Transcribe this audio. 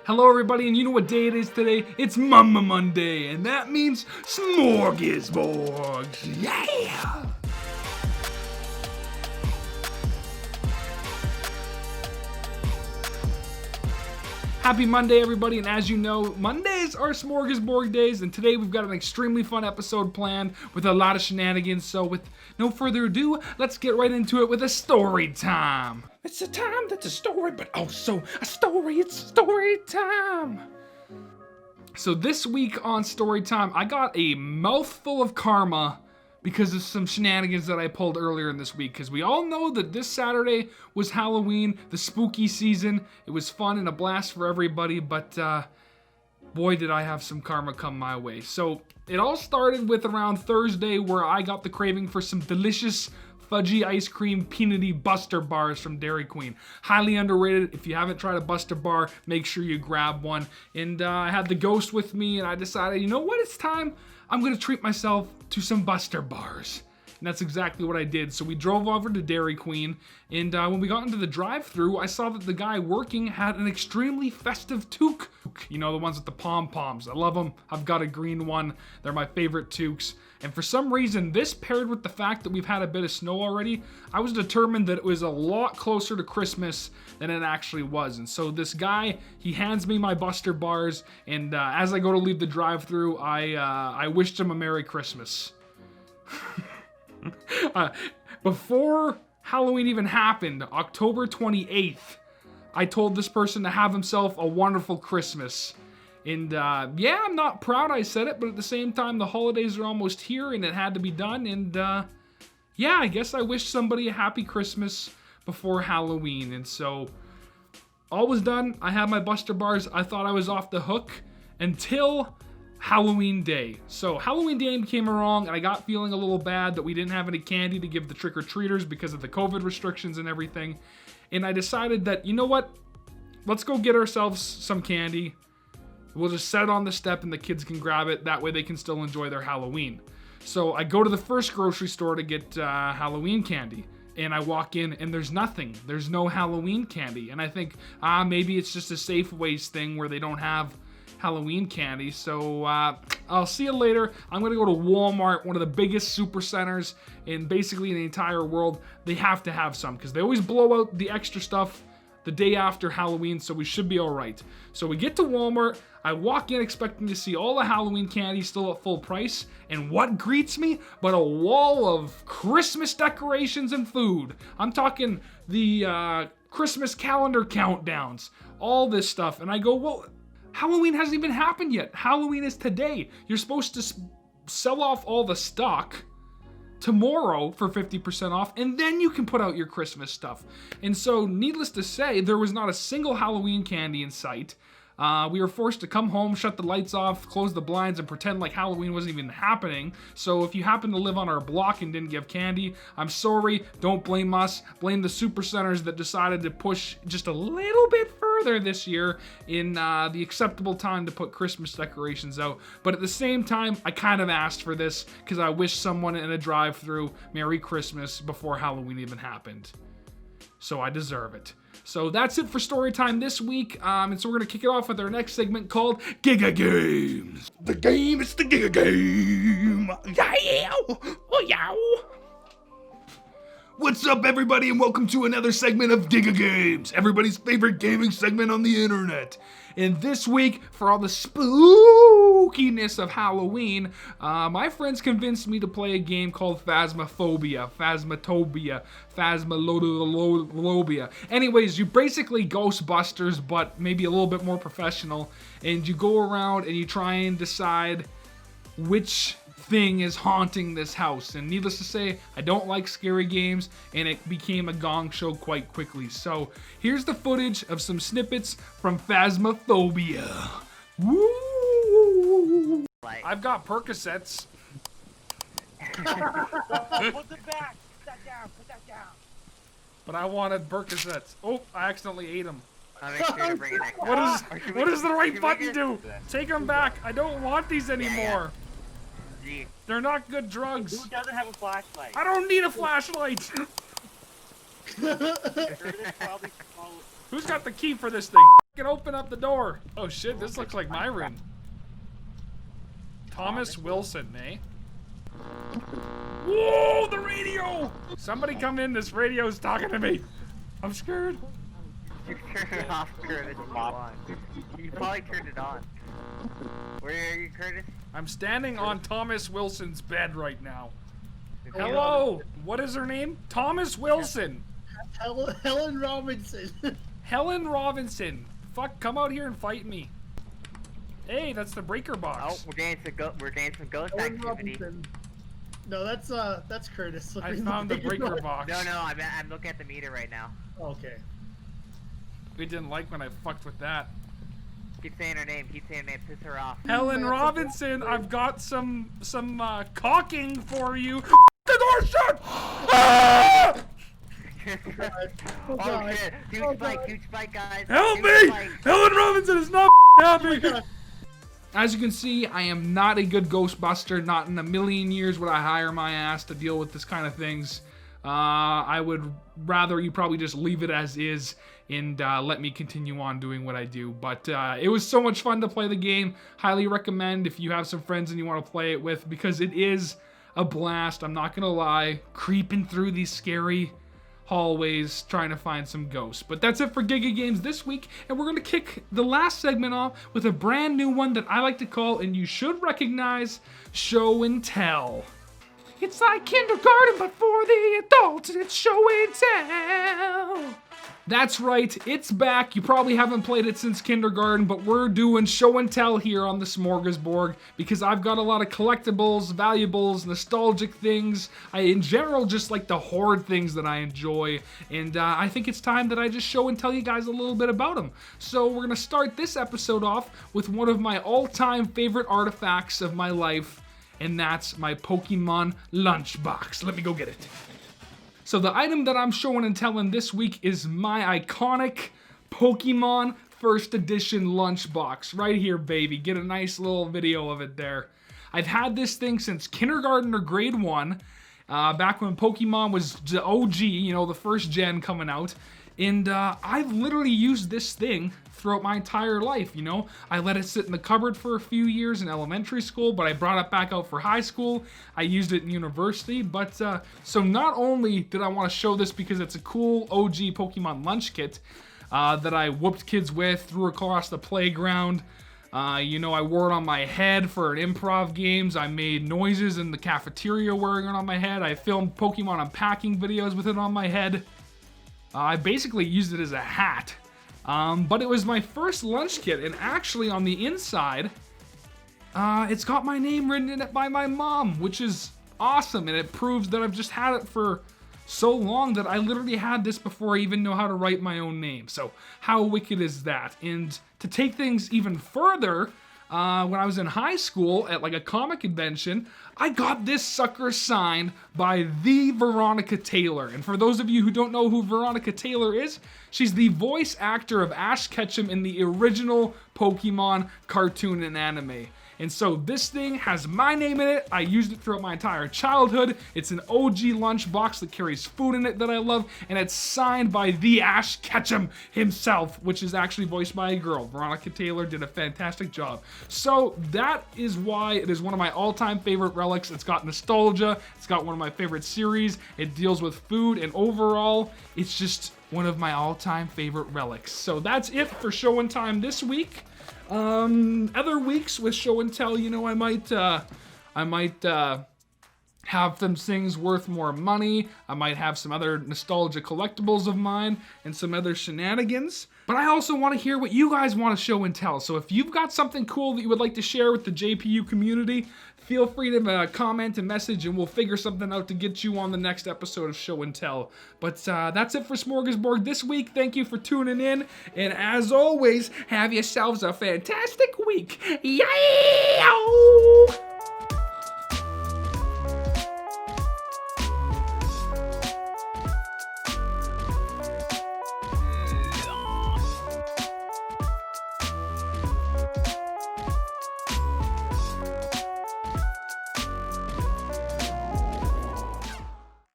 Hello everybody, and you know what day it is today? It's Mama Monday, and that means Smorgasborg. Yeah! Happy Monday, everybody, and as you know, Mondays are Smorgasborg days, and today we've got an extremely fun episode planned with a lot of shenanigans, so with no further ado, let's get right into it with a story time. It's a time that's a story, but also a story, it's story time. So this week on Story Time, I got a mouthful of karma because of some shenanigans that I pulled earlier in this week. Because we all know that this Saturday was Halloween, the spooky season. It was fun and a blast for everybody, but boy did I have some karma come my way. So it all started with around Thursday where I got the craving for some delicious fudgy ice cream peanutty Buster bars from Dairy Queen. Highly underrated. If you haven't tried a Buster bar, make sure you grab one. And I had the ghost with me and I decided, you know what, it's time. I'm gonna treat myself to some Buster bars. And that's exactly what I did. So we drove over to Dairy Queen, and when we got into the drive-thru, I saw that the guy working had an extremely festive toque. You know, the ones with the pom-poms. I love them. I've got a green one. They're my favorite toques. And for some reason, this paired with the fact that we've had a bit of snow already, I was determined that it was a lot closer to Christmas than it actually was. And so this guy, he hands me my Buster bars, and as I go to leave the drive-thru, I wished him a Merry Christmas. Before Halloween even happened, October 28th, I told this person to have himself a wonderful Christmas. And yeah, I'm not proud I said it, but at the same time, the holidays are almost here and it had to be done. And yeah, I guess I wished somebody a happy Christmas before Halloween. And so all was done. I had my Buster bars. I thought I was off the hook until Halloween Day. So Halloween Day came along and I got feeling a little bad that we didn't have any candy to give the trick-or-treaters because of the COVID restrictions and everything. And I decided that, you know what? Let's go get ourselves some candy. We'll just set it on the step and the kids can grab it. That way they can still enjoy their Halloween. So I go to the first grocery store to get Halloween candy. And I walk in and there's nothing. There's no Halloween candy. And I think, maybe it's just a Safeways thing where they don't have Halloween candy. So I'll see you later. I'm gonna go to Walmart, one of the biggest super centers in basically the entire world. They have to have some because they always blow out the extra stuff the day after Halloween, so we should be all right. So we get to Walmart. I walk in expecting to see all the Halloween candy still at full price, and what greets me but a wall of Christmas decorations and food. I'm talking the Christmas calendar countdowns, all this stuff, and I go, well, Halloween hasn't even happened yet. Halloween is today. You're supposed to sell off all the stock tomorrow for 50% off, and then you can put out your Christmas stuff. And so, needless to say, there was not a single Halloween candy in sight. We were forced to come home, shut the lights off, close the blinds, and pretend like Halloween wasn't even happening. So if you happen to live on our block and didn't give candy, I'm sorry, don't blame us. Blame the super centers that decided to push just a little bit further this year in the acceptable time to put Christmas decorations out. But at the same time, I kind of asked for this because I wish someone in a drive-thru Merry Christmas before Halloween even happened. So I deserve it. So that's it for story time this week. And so we're going to kick it off with our next segment called Giga Games. The game is the Giga Game. Yeah. Oh, yeah. What's up, everybody, and welcome to another segment of Giga Games, everybody's favorite gaming segment on the internet. And this week, for all the spookiness of Halloween, my friends convinced me to play a game called Phasmophobia. Anyways, you basically Ghostbusters, but maybe a little bit more professional, and you go around and you try and decide which thing is haunting this house. And needless to say, I don't like scary games, and it became a gong show quite quickly. So here's the footage of some snippets from Phasmophobia. Woo! I've got Percocets. Put it back. Put that down. But I wanted Percocets. Oh, I accidentally ate them. I'll make sure to bring it next What does the right button do? it? Take them back. I don't want these anymore. They're not good drugs. Who doesn't have a flashlight? I don't need a flashlight. Probably Who's got the key for this thing? open up the door. Oh shit, this looks like my room. Thomas Wilson, eh? Whoa, the radio! Somebody come in, this radio's talking to me. I'm scared. You turned it off, Curtis. You probably turned it on. Where are you, Curtis? I'm standing on Thomas Wilson's bed right now. Hello, what is her name? Thomas Wilson. Helen Robinson. Helen Robinson. Fuck, come out here and fight me. Hey, that's the breaker Oh, box. we're getting some ghost Helen activity. Robinson. No, that's Curtis. I found the breaker box. No, I'm looking at the meter right now. Okay. We didn't like when I fucked with that. Keep saying her name. Piss her off. Helen Robinson, I've got some caulking for you. The door shut! Ah! Oh shit! Huge spike, guys. Help Huge me! spike. Helen Robinson is not happy. As you can see, I am not a good Ghostbuster. Not in a million years would I hire my ass to deal with this kind of things. I would rather you probably just leave it as is and let me continue on doing what I do. But it was so much fun to play the game. Highly recommend if you have some friends and you want to play it with, because it is a blast. I'm not gonna lie, creeping through these scary hallways trying to find some ghosts. But that's it for Giga Games this week, and we're gonna kick the last segment off with a brand new one that I like to call, and you should recognize, Show and Tell. It's like kindergarten, but for the adults, it's show and tell. That's right, it's back. You probably haven't played it since kindergarten, but we're doing show and tell here on the Smorgasborg because I've got a lot of collectibles, valuables, nostalgic things. I, in general, just like the hoard things that I enjoy, and I think it's time that I just show and tell you guys a little bit about them. So we're gonna start this episode off with one of my all-time favorite artifacts of my life, and that's my Pokemon Lunch box. Let me go get it. So the item that I'm showing and telling this week is my iconic Pokemon First Edition lunchbox. Right here, baby. Get a nice little video of it there. I've had this thing since kindergarten or grade 1, back when Pokemon was the OG, you know, the first gen coming out. And I've literally used this thing throughout my entire life, you know? I let it sit in the cupboard for a few years in elementary school, but I brought it back out for high school. I used it in university, but so not only did I want to show this because it's a cool OG Pokemon Lunch kit that I whooped kids with, threw across the playground. You know, I wore it on my head for an improv games. I made noises in the cafeteria wearing it on my head. I filmed Pokemon unpacking videos with it on my head. I basically used it as a hat. But it was my first lunch kit, and actually on the inside, it's got my name written in it by my mom, which is awesome, and it proves that I've just had it for so long that I literally had this before I even know how to write my own name. So how wicked is that? And to take things even further, when I was in high school at like a comic convention, I got this sucker signed by the Veronica Taylor. And for those of you who don't know who Veronica Taylor is, she's the voice actor of Ash Ketchum in the original Pokemon cartoon and anime. And so this thing has my name in it. I used it throughout my entire childhood. It's an OG lunchbox that carries food in it that I love, and it's signed by the Ash Ketchum himself, which is actually voiced by a girl. Veronica Taylor did a fantastic job. So that is why it is one of my all-time favorite relics. It's got nostalgia. It's got one of my favorite series. It deals with food, and overall, it's just one of my all-time favorite relics. So that's it for show and time this week. Other weeks with show and tell, you know, I might have some things worth more money. I might have some other nostalgia collectibles of mine and some other shenanigans. But I also want to hear what you guys want to show and tell. So if you've got something cool that you would like to share with the JPU community, feel free to comment and message, and we'll figure something out to get you on the next episode of Show and Tell. But that's it for Smorgasborg this week. Thank you for tuning in, and as always, have yourselves a fantastic week. Yay!